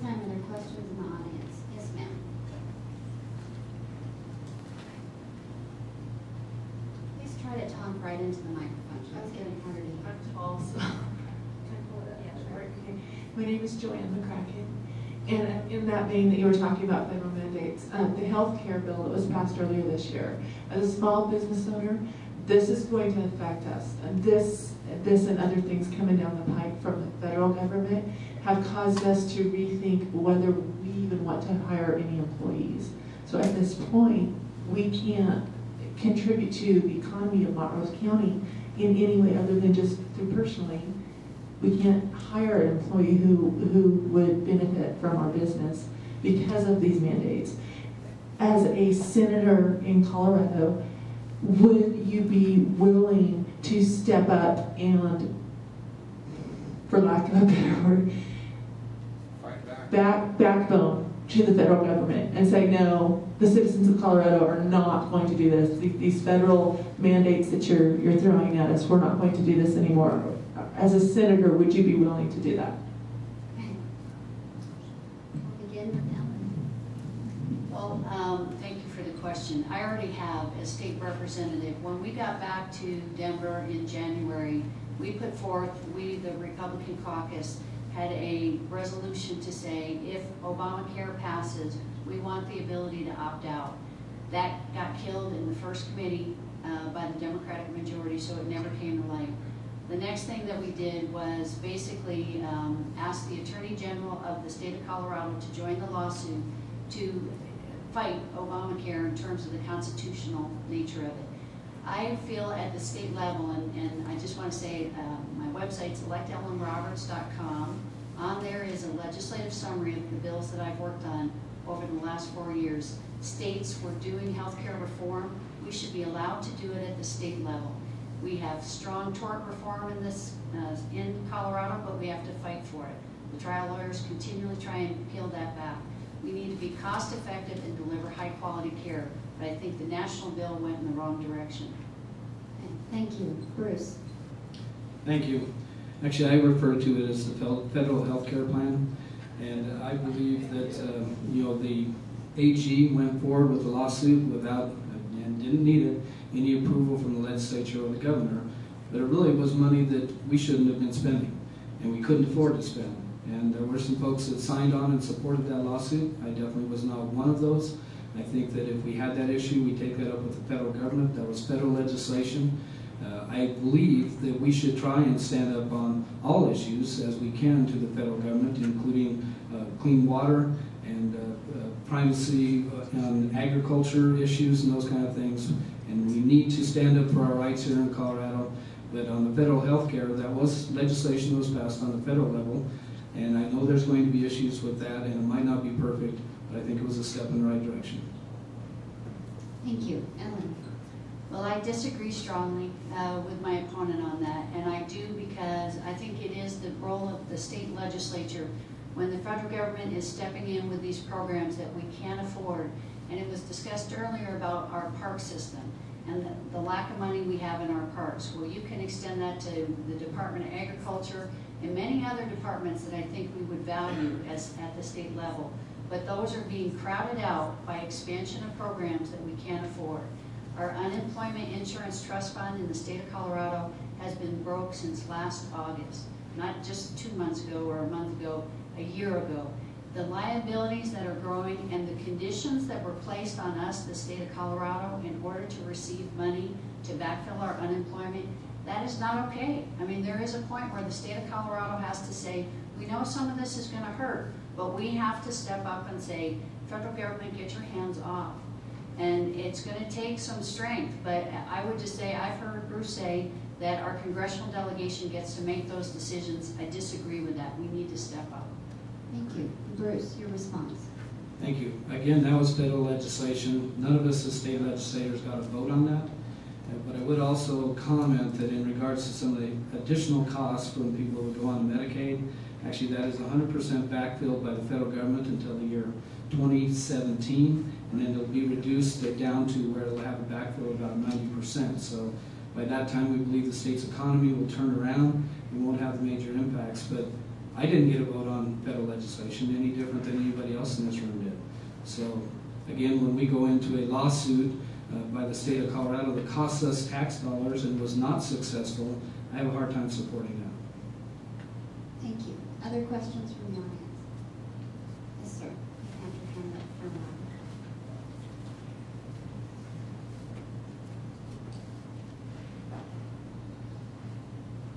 time, are there questions in the audience? Yes, ma'am. Please try to talk right into the microphone. It's getting harder to hear. I'm tall, so can I pull it up? Yeah, sure. Okay. My name is Joanne McCracken, and in that vein that you were talking about federal mandates, the health care bill that was passed earlier this year, as a small business owner, this is going to affect us. And this and other things coming down the pike from the federal government have caused us to rethink whether we even want to hire any employees. So at this point, we can't contribute to the economy of Montrose County in any way other than just through personally. We can't hire an employee who would benefit from our business because of these mandates. As a senator in Colorado, would you be willing to step up and, for lack of a better word, backbone to the federal government and say, no, the citizens of Colorado are not going to do this. These federal mandates that you're throwing at us, we're not going to do this anymore. As a senator, would you be willing to do that? We'll begin with Ellen. Well, thank you for the question. I already have, as state representative, when we got back to Denver in January, we put forth, the Republican caucus, had a resolution to say if Obamacare passes, we want the ability to opt out. That got killed in the first committee by the Democratic majority, so it never came to light. The next thing that we did was basically ask the Attorney General of the state of Colorado to join the lawsuit to fight Obamacare in terms of the constitutional nature of it. I feel at the state level, and I just want to say my website's electellenroberts.com. On there is a legislative summary of the bills that I've worked on over the last 4 years. States were doing healthcare reform. We should be allowed to do it at the state level. We have strong tort reform in this in Colorado, but we have to fight for it. The trial lawyers continually try and peel that back. We need to be cost effective and deliver high quality care, but I think the national bill went in the wrong direction. Okay, thank you. Bruce. Thank you. Actually, I refer to it as the federal health care plan, and I believe that the AG went forward with the lawsuit without, and didn't need it, any approval from the legislature or the governor, but it really was money that we shouldn't have been spending, and we couldn't afford to spend. And there were some folks that signed on and supported that lawsuit. I definitely was not one of those. I think that if we had that issue, we take that up with the federal government. That was federal legislation. I believe that we should try and stand up on all issues as we can to the federal government, including clean water and primacy on agriculture issues and those kind of things. And we need to stand up for our rights here in Colorado. But on the federal health care, that was legislation that was passed on the federal level. And I know there's going to be issues with that, and it might not be perfect, but I think it was a step in the right direction. Thank you. Ellen. Well, I disagree strongly with my opponent on that, and I do because I think it is the role of the state legislature when the federal government is stepping in with these programs that we can't afford. And it was discussed earlier about our park system and the lack of money we have in our parks. Well, you can extend that to the Department of Agriculture and many other departments that I think we would value at the state level. But those are being crowded out by expansion of programs that we can't afford. Our unemployment insurance trust fund in the state of Colorado has been broke since last August, not just 2 months ago or a month ago, a year ago. The liabilities that are growing and the conditions that were placed on us, the state of Colorado, in order to receive money to backfill our unemployment, that is not okay. I mean, there is a point where the state of Colorado has to say, we know some of this is going to hurt, but we have to step up and say, federal government, get your hands off. And it's going to take some strength, but I would just say, I've heard Bruce say that our congressional delegation gets to make those decisions. I disagree with that. We need to step up. Thank you. Bruce, your response. Thank you. Again, that was federal legislation. None of us as state legislators got a vote on that. But I would also comment that in regards to some of the additional costs when people would go on Medicaid, actually that is 100% backfilled by the federal government until the year 2017, and then it'll be reduced down to where it'll have a backfill of about 90%. So by that time, we believe the state's economy will turn around and won't have the major impacts. But I didn't get a vote on federal legislation any different than anybody else in this room did. So again, when we go into a lawsuit by the state of Colorado that costs us tax dollars and was not successful, I have a hard time supporting that. Thank you. Other questions from the audience? Yes, sir. You have your hand up for a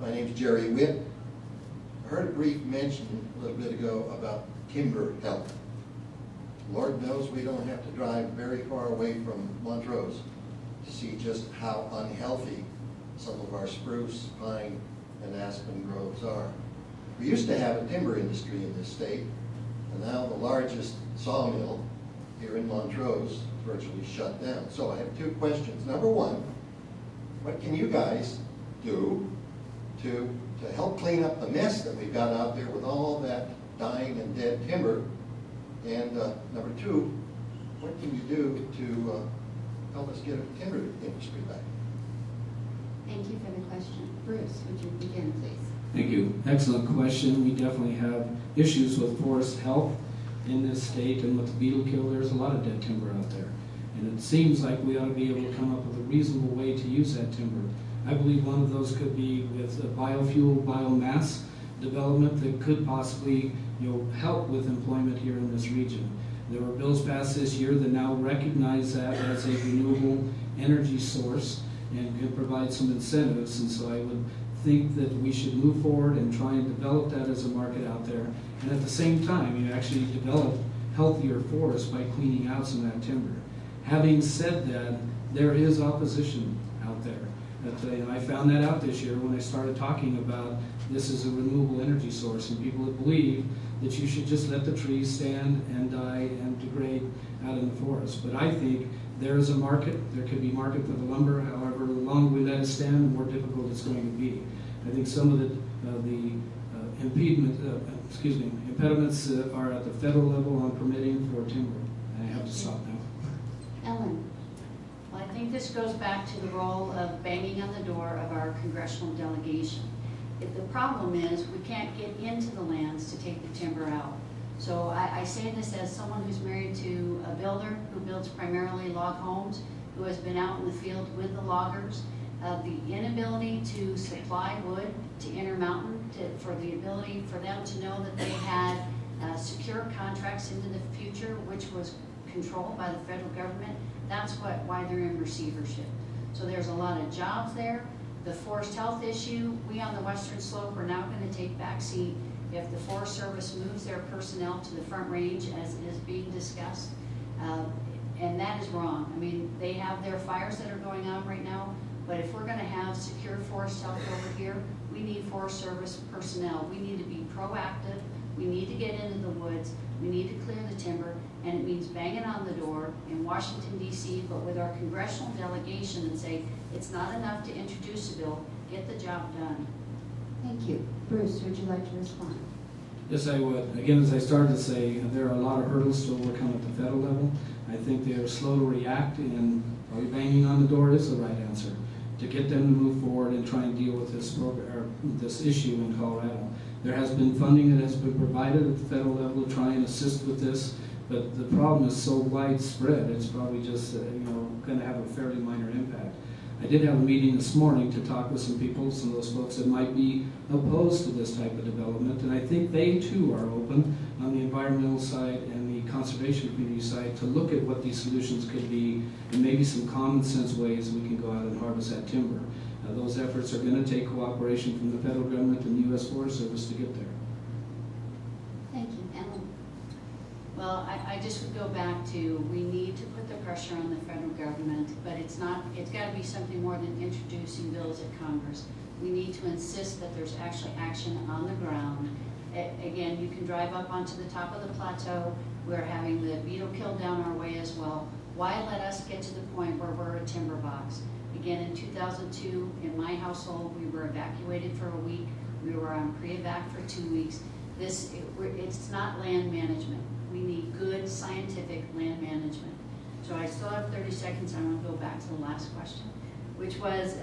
while. My name's Jerry Witt. I heard a brief mention a little bit ago about timber health. Lord knows we don't have to drive very far away from Montrose to see just how unhealthy some of our spruce, pine, and aspen groves are. We used to have a timber industry in this state, and now the largest sawmill here in Montrose virtually shut down. So I have two questions. Number one, what can you guys do to help clean up the mess that we've got out there with all that dying and dead timber? And number two, what can you do to help us get a timber industry back? Thank you for the question. Bruce, would you begin, please? Thank you. Excellent question. We definitely have issues with forest health in this state, and with the beetle kill, there's a lot of dead timber out there. And it seems like we ought to be able to come up with a reasonable way to use that timber. I believe one of those could be with a biofuel, biomass development that could possibly, help with employment here in this region. There were bills passed this year that now recognize that as a renewable energy source and can provide some incentives. And so I would think that we should move forward and try and develop that as a market out there. And at the same time, you actually develop healthier forests by cleaning out some of that timber. Having said that, there is opposition out there. I found that out this year when I started talking about this as a renewable energy source, and people that believe that you should just let the trees stand and die and degrade out in the forest. But I think there is a market. There could be market for the lumber. However, the longer we let it stand, the more difficult it's going to be. I think some of the impediments are at the federal level on permitting for timber. I have to stop now. Ellen. Well, I think this goes back to the role of banging on the door of our congressional delegation. The problem is we can't get into the lands to take the timber out. So I say this as someone who's married to a builder who builds primarily log homes, who has been out in the field with the loggers. The inability to supply wood to Intermountain, for the ability for them to know that they had secure contracts into the future, which was controlled by the federal government, that's why they're in receivership. So there's a lot of jobs there. The forest health issue, we on the western slope are now going to take backseat if the Forest Service moves their personnel to the Front Range, as is being discussed. And that is wrong. I mean, they have their fires that are going on right now, but if we're going to have secure forest health over here, we need Forest Service personnel. We need to be proactive. We need to get into the woods. We need to clear the timber, and it means banging on the door in Washington, D.C., but with our congressional delegation and say, it's not enough to introduce a bill, get the job done. Thank you. Bruce, would you like to respond? Yes, I would. Again, as I started to say, there are a lot of hurdles to overcome at the federal level. I think they are slow to react, and probably banging on the door is the right answer to get them to move forward and try and deal with this this issue in Colorado. There has been funding that has been provided at the federal level to try and assist with this, but the problem is so widespread, it's probably just going to have a fairly minor impact. I did have a meeting this morning to talk with some people, some of those folks that might be opposed to this type of development, and I think they too are open on the environmental side and the conservation community side to look at what these solutions could be and maybe some common sense ways we can go out and harvest that timber. Those efforts are going to take cooperation from the federal government and the U.S. Forest Service to get there. Thank you. Ellen. Well, I just would go back to, we need to put the pressure on the federal government, but it's got to be something more than introducing bills at Congress. We need to insist that there's actually action on the ground. Again, you can drive up onto the top of the plateau. We're having the beetle kill down our way as well. Why let us get to the point where we're a timber box? Again, in 2002, in my household, we were evacuated for a week. We were on pre-evac for 2 weeks. It's not land management. We need good scientific land management. So I still have 30 seconds. I want to go back to the last question, which was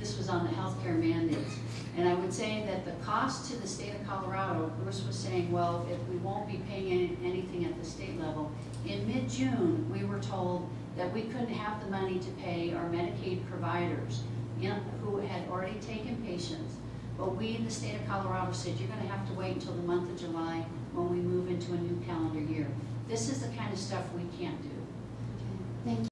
this was on the healthcare mandates. And I would say that the cost to the state of Colorado, Bruce was saying, well, if we won't be paying anything at the state level. In mid-June, we were told that we couldn't have the money to pay our Medicaid providers, you know, who had already taken patients. But we in the state of Colorado said, you're gonna have to wait until the month of July when we move into a new calendar year. This is the kind of stuff we can't do. Thank you.